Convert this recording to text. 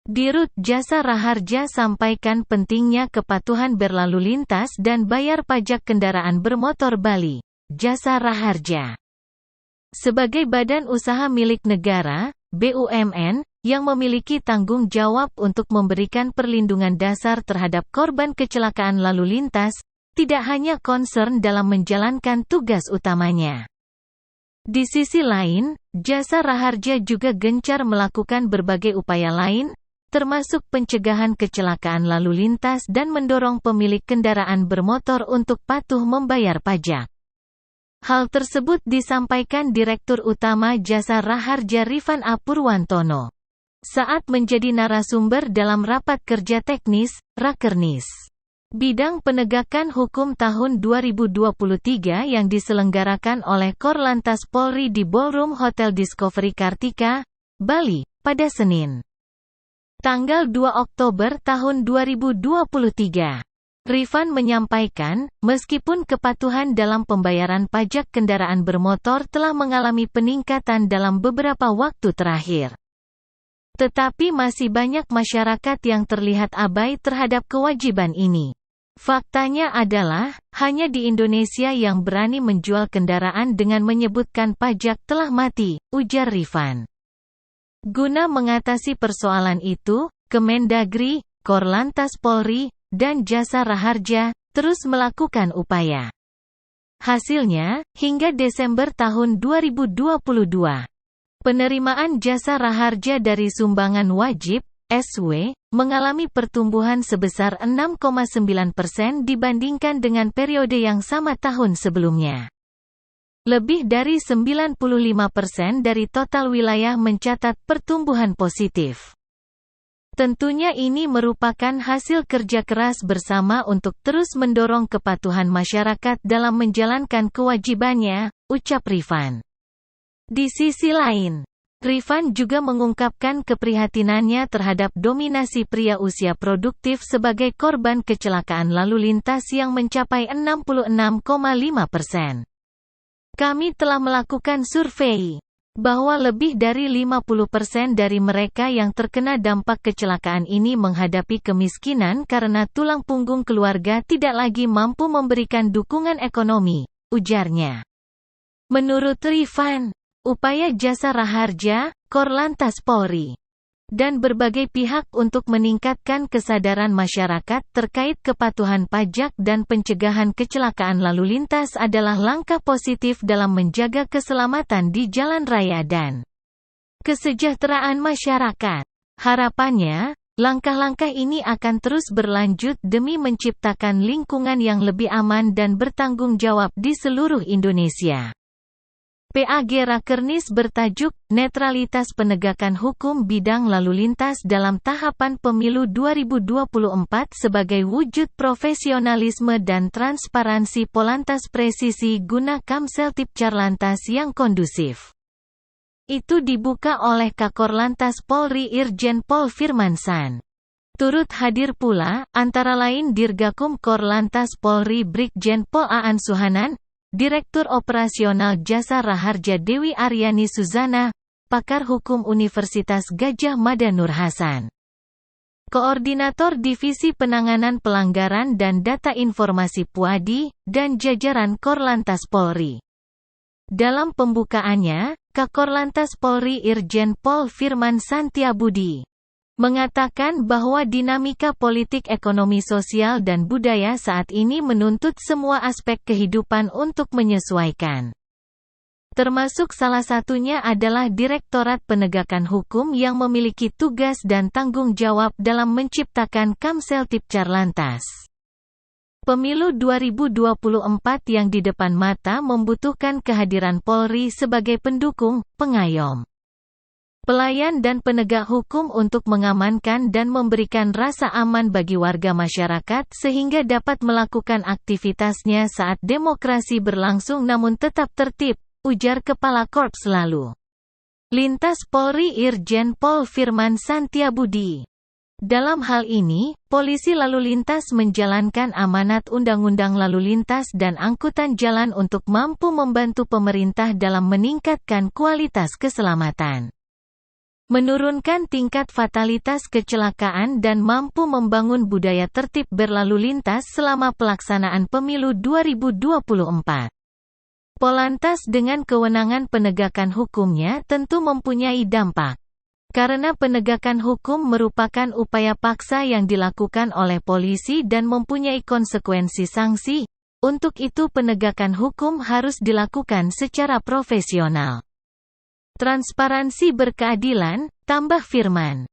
Dirut Jasa Raharja sampaikan pentingnya kepatuhan berlalu lintas dan bayar pajak kendaraan bermotor Bali. Jasa Raharja sebagai badan usaha milik negara, BUMN, yang memiliki tanggung jawab untuk memberikan perlindungan dasar terhadap korban kecelakaan lalu lintas, tidak hanya concern dalam menjalankan tugas utamanya. Di sisi lain, Jasa Raharja juga gencar melakukan berbagai upaya lain, termasuk pencegahan kecelakaan lalu lintas dan mendorong pemilik kendaraan bermotor untuk patuh membayar pajak. Hal tersebut disampaikan Direktur Utama Jasa Raharja Rifan A. Purwantono saat menjadi narasumber dalam rapat kerja teknis, Rakernis Bidang Penegakan Hukum tahun 2023 yang diselenggarakan oleh Korlantas Polri di Ballroom Hotel Discovery Kartika, Bali, pada Senin, tanggal 2 Oktober tahun 2023. Rifan menyampaikan, meskipun kepatuhan dalam pembayaran pajak kendaraan bermotor telah mengalami peningkatan dalam beberapa waktu terakhir, tetapi masih banyak masyarakat yang terlihat abai terhadap kewajiban ini. Faktanya adalah, hanya di Indonesia yang berani menjual kendaraan dengan menyebutkan pajak telah mati, ujar Rifan. Guna mengatasi persoalan itu, Kemendagri, Korlantas Polri, dan Jasa Raharja terus melakukan upaya. Hasilnya, hingga Desember tahun 2022, penerimaan Jasa Raharja dari sumbangan wajib (SW) mengalami pertumbuhan sebesar 6,9% dibandingkan dengan periode yang sama tahun sebelumnya. Lebih dari 95% dari total wilayah mencatat pertumbuhan positif. Tentunya ini merupakan hasil kerja keras bersama untuk terus mendorong kepatuhan masyarakat dalam menjalankan kewajibannya, ucap Rifan. Di sisi lain, Rifan juga mengungkapkan keprihatinannya terhadap dominasi pria usia produktif sebagai korban kecelakaan lalu lintas yang mencapai 66,5%. Kami telah melakukan survei bahwa lebih dari 50% dari mereka yang terkena dampak kecelakaan ini menghadapi kemiskinan karena tulang punggung keluarga tidak lagi mampu memberikan dukungan ekonomi, ujarnya. Menurut Rifan, upaya Jasa Raharja, Korlantas Polri, dan berbagai pihak untuk meningkatkan kesadaran masyarakat terkait kepatuhan pajak dan pencegahan kecelakaan lalu lintas adalah langkah positif dalam menjaga keselamatan di jalan raya dan kesejahteraan masyarakat. Harapannya, langkah-langkah ini akan terus berlanjut demi menciptakan lingkungan yang lebih aman dan bertanggung jawab di seluruh Indonesia. PAG Rakernis bertajuk, Netralitas Penegakan Hukum Bidang Lalu Lintas dalam Tahapan Pemilu 2024 sebagai wujud profesionalisme dan transparansi Polantas Presisi guna Kamseltipcarlantas yang kondusif. Itu dibuka oleh Kakorlantas Polri Irjen Pol Firmansan. Turut hadir pula, antara lain Dirgakum Korlantas Polri Brigjen Pol Aan Suhanan, Direktur Operasional Jasa Raharja Dewi Aryani Suzana, Pakar Hukum Universitas Gadjah Mada Nur Hasan, Koordinator Divisi Penanganan Pelanggaran dan Data Informasi Puadi, dan jajaran Korlantas Polri. Dalam pembukaannya, Kakorlantas Polri Irjen Pol Firman Santiabudi mengatakan bahwa dinamika politik ekonomi sosial dan budaya saat ini menuntut semua aspek kehidupan untuk menyesuaikan. Termasuk salah satunya adalah Direktorat Penegakan Hukum yang memiliki tugas dan tanggung jawab dalam menciptakan Kamseltipcarlantas. Pemilu 2024 yang di depan mata membutuhkan kehadiran Polri sebagai pendukung, pengayom, pelayan dan penegak hukum untuk mengamankan dan memberikan rasa aman bagi warga masyarakat sehingga dapat melakukan aktivitasnya saat demokrasi berlangsung namun tetap tertib, ujar Kepala Korps Lalu Lintas Polri Irjen Pol Firman Santiabudi. Dalam hal ini, polisi lalu lintas menjalankan amanat Undang-Undang Lalu Lintas dan Angkutan Jalan untuk mampu membantu pemerintah dalam meningkatkan kualitas keselamatan. menurunkan tingkat fatalitas kecelakaan dan mampu membangun budaya tertib berlalu lintas selama pelaksanaan pemilu 2024. Polantas dengan kewenangan penegakan hukumnya tentu mempunyai dampak. Karena penegakan hukum merupakan upaya paksa yang dilakukan oleh polisi dan mempunyai konsekuensi sanksi, untuk itu penegakan hukum harus dilakukan secara profesional. Transparansi berkeadilan, tambah Firman.